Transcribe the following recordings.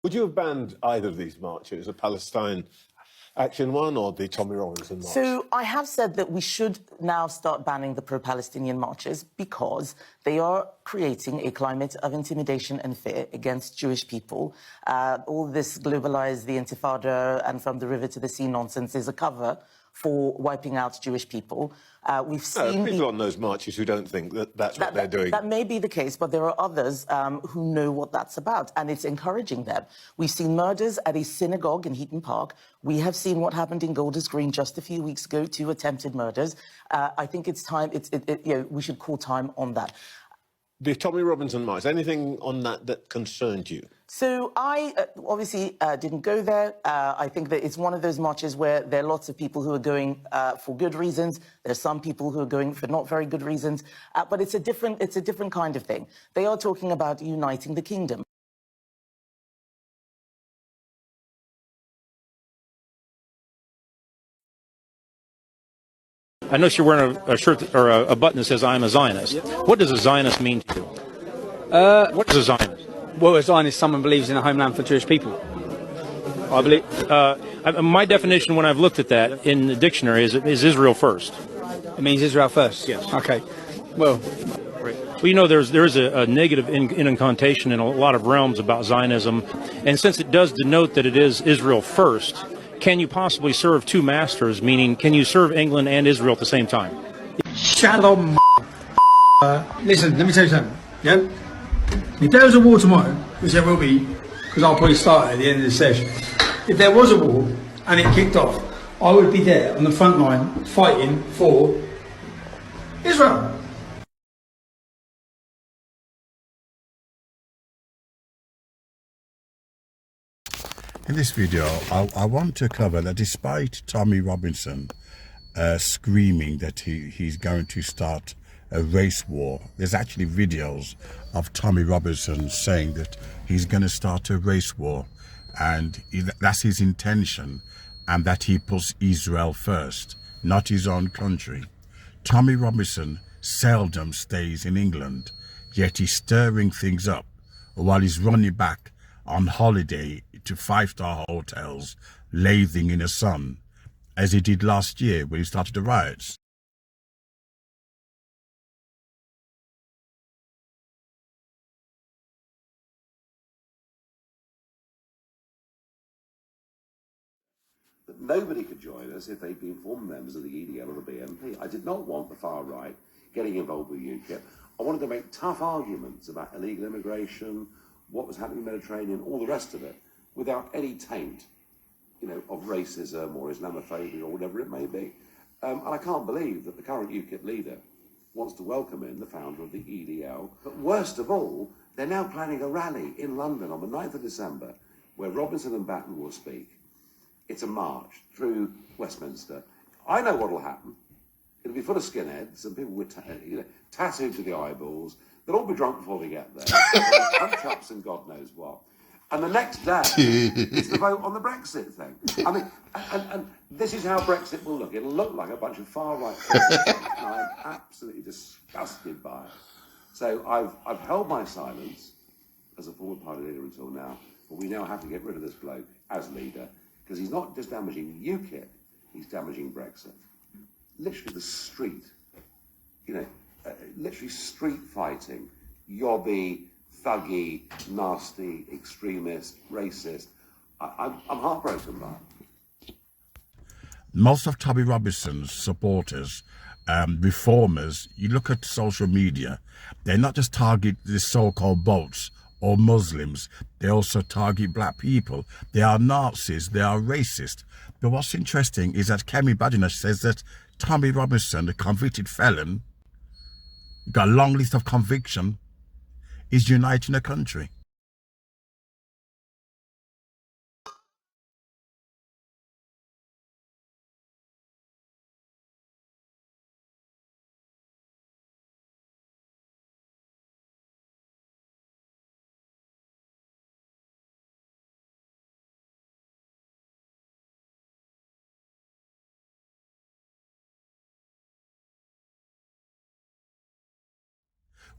Would you have banned either of these marches, the Palestine Action one or the Tommy Robinson march? So I have said that we should now start banning the pro-Palestinian marches because they are creating a climate of intimidation and fear against Jewish people. All this globalize the Intifada and from the river to the sea nonsense is a cover for wiping out Jewish people. We've seen people on those marches who don't think that that's what they're doing. That may be the case, but there are others who know what that's about, and it's encouraging them. We've seen murders at a synagogue in Heaton Park. We have seen what happened in Golders Green just a few weeks ago, 2 attempted murders. I think it's time, we should call time on that. The Tommy Robinson march, anything on that concerned you? So I obviously didn't go there. I think that it's one of those marches where there are lots of people who are going for good reasons. There's some people who are going for not very good reasons. But it's a different kind of thing. They are talking about uniting the kingdom. I notice you're wearing a shirt or a button that says "I'm a Zionist." Yep. What does a Zionist mean to you? What is a Zionist? Well, a Zionist is someone who believes in a homeland for Jewish people. I believe. My definition, when I've looked at that in the dictionary, is Israel first. It means Israel first. Yes. Okay. Well. Well, you know, there is a negative connotation in a lot of realms about Zionism, and since it does denote that it is Israel first, can you possibly serve 2 masters? Meaning, can you serve England and Israel at the same time? Shalom. Listen, let me tell you something. Yeah. If there was a war tomorrow, which there will be, because I'll probably start at the end of the session. If there was a war and it kicked off, I would be there on the front line fighting for Israel. In this video, I want to cover that despite Tommy Robinson screaming that he's going to start a race war, there's actually videos of Tommy Robinson saying that he's going to start a race war, and that's his intention, and that he puts Israel first, not his own country. Tommy Robinson seldom stays in England, yet he's stirring things up while he's running back on holiday to 5-star hotels, lathing in the sun, as he did last year when he started the riots. That nobody could join us if they'd been former members of the EDL or the BNP. I did not want the far right getting involved with UKIP. I wanted to make tough arguments about illegal immigration, what was happening in the Mediterranean, all the rest of it, without any taint, of racism or Islamophobia or whatever it may be. And I can't believe that the current UKIP leader wants to welcome in the founder of the EDL. But worst of all, they're now planning a rally in London on the 9th of December, where Robinson and Batten will speak. It's a march through Westminster. I know what will happen. It'll be full of skinheads and people with tattooed to the eyeballs. They'll all be drunk before they get there. Punch-ups and God knows what. And the next day is the vote on the Brexit thing. I mean, and this is how Brexit will look. It'll look like a bunch of far-right people. And I'm absolutely disgusted by it. So I've held my silence as a former party leader until now, but we now have to get rid of this bloke as leader, because he's not just damaging UKIP, he's damaging Brexit. Literally the street, literally street fighting, yobby, thuggy, nasty, extremist, racist. I'm heartbroken by it. Most of Tommy Robinson's supporters, reformers, you look at social media, they're not just target the so-called boats or Muslims, they also target black people. They are Nazis, they are racist. But what's interesting is that Kemi Badenoch says that Tommy Robinson, a convicted felon, got a long list of conviction, is uniting the country.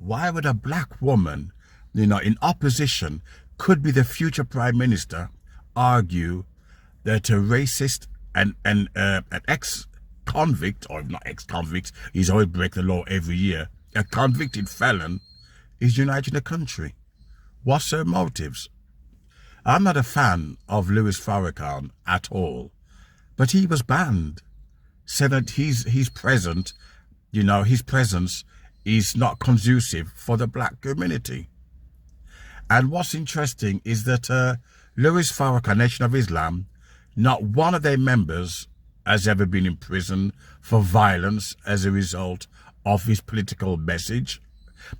Why would a black woman, in opposition, could be the future Prime Minister, argue that a racist and an ex-convict, or not ex-convict, he's always break the law every year, a convicted felon is uniting the country? What's their motives? I'm not a fan of Louis Farrakhan at all, but he was banned. Said that he's present, you know, his presence is not conducive for the black community. And what's interesting is that Louis Farrakhan, Nation of Islam, not one of their members has ever been in prison for violence as a result of his political message.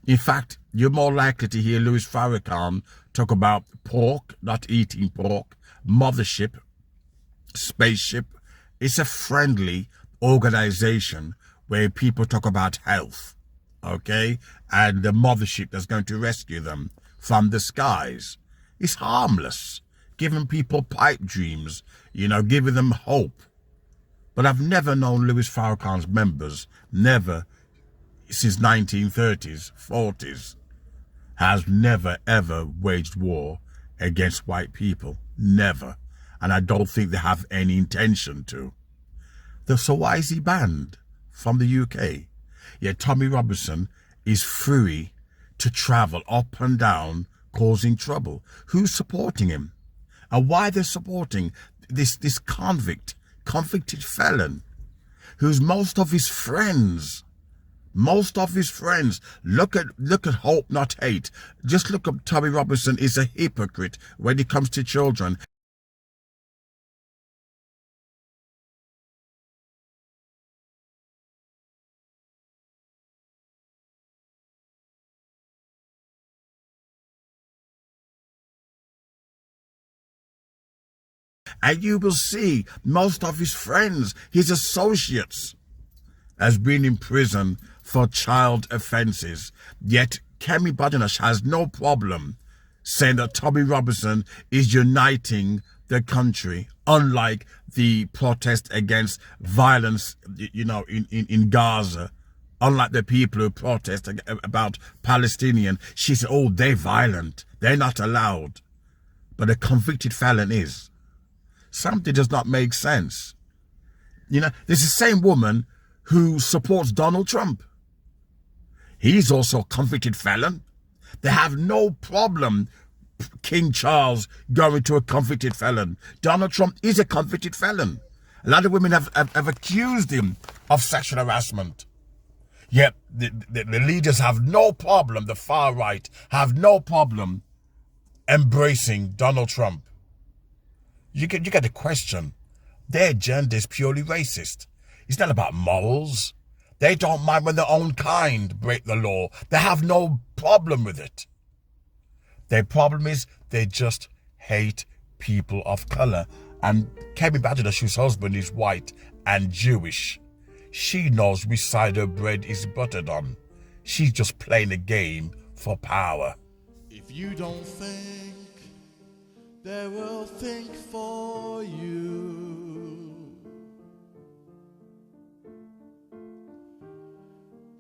In fact, you're more likely to hear Louis Farrakhan talk about pork, not eating pork, mothership, spaceship. It's a friendly organization where people talk about health, okay, and the mothership that's going to rescue them from the skies. It's harmless, giving people pipe dreams, you know, giving them hope. But I've never known Louis Farrakhan's members, never, since 1930s, 40s, has never ever waged war against white people. Never. And I don't think they have any intention to. So why is he banned from the UK? Yet Tommy Robinson is free to travel up and down causing trouble. Who's supporting him? And why they're supporting this convicted felon, who's most of his friends, look at hope, not hate. Just look up, Tommy Robinson is a hypocrite when it comes to children. And you will see most of his friends, his associates, has been in prison for child offences. Yet Kemi Badenoch has no problem saying that Tommy Robinson is uniting the country, unlike the protest against violence, you know, in Gaza, unlike the people who protest about Palestinian. She said, oh, they're violent, they're not allowed. But a convicted felon is. Something does not make sense. You know, this is the same woman who supports Donald Trump. He's also a convicted felon. They have no problem King Charles going to a convicted felon. Donald Trump is a convicted felon. A lot of women have accused him of sexual harassment. Yet the leaders have no problem, the far right have no problem embracing Donald Trump. You get the question. Their agenda is purely racist. It's not about morals. They don't mind when their own kind break the law. They have no problem with it. Their problem is they just hate people of colour. And Kemi Badenoch, whose husband is white and Jewish, she knows which side her bread is buttered on. She's just playing a game for power. If you don't think, they will think for you.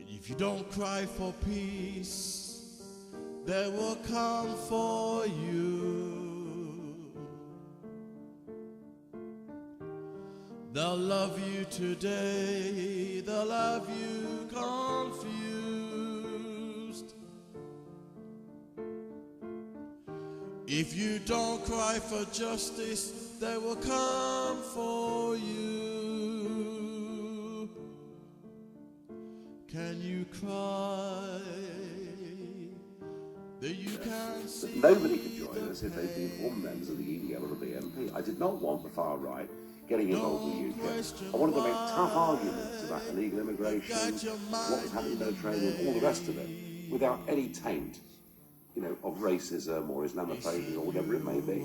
If you don't cry for peace, they will come for you. They'll love you today, they'll love you confused. If you don't cry for justice, they will come for you. Can you cry that you can't see? Nobody could join us if they'd been former members of the EDL or the BNP. I did not want the far right getting involved with UKIP. I wanted to make tough arguments about illegal immigration, what was happening in the Mediterranean, all the rest of it, without any taint, you know, of racism or Islamophobia or whatever it may be.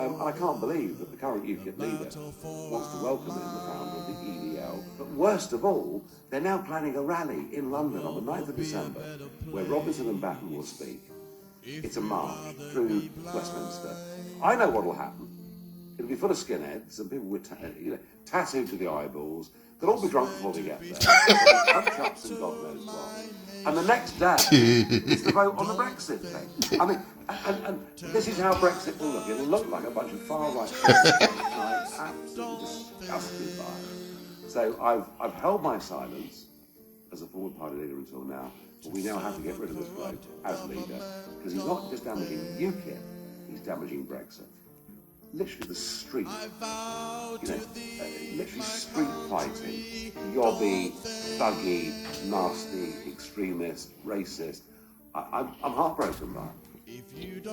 And I can't believe that the current UKIP leader wants to welcome in the founder of the EDL. But worst of all, they're now planning a rally in London on the 9th of December, where Robinson and Batten will speak. It's a march through Westminster. I know what will happen. It'll be full of skinheads and people with tattooed to the eyeballs. They'll all be drunk before they get there. Punch-ups and God knows what. And the next day is the vote on the Brexit thing. I mean, and this is how Brexit will look. It'll look like a bunch of far-right people. I'm absolutely disgusted by it. So I've held my silence as a forward party leader until now, but we now have to get rid of this bloke as leader, because he's not just damaging UKIP, he's damaging Brexit. Literally the street, literally street fighting, yobby, thuggy, nasty, extremist, racist. I'm heartbroken by it.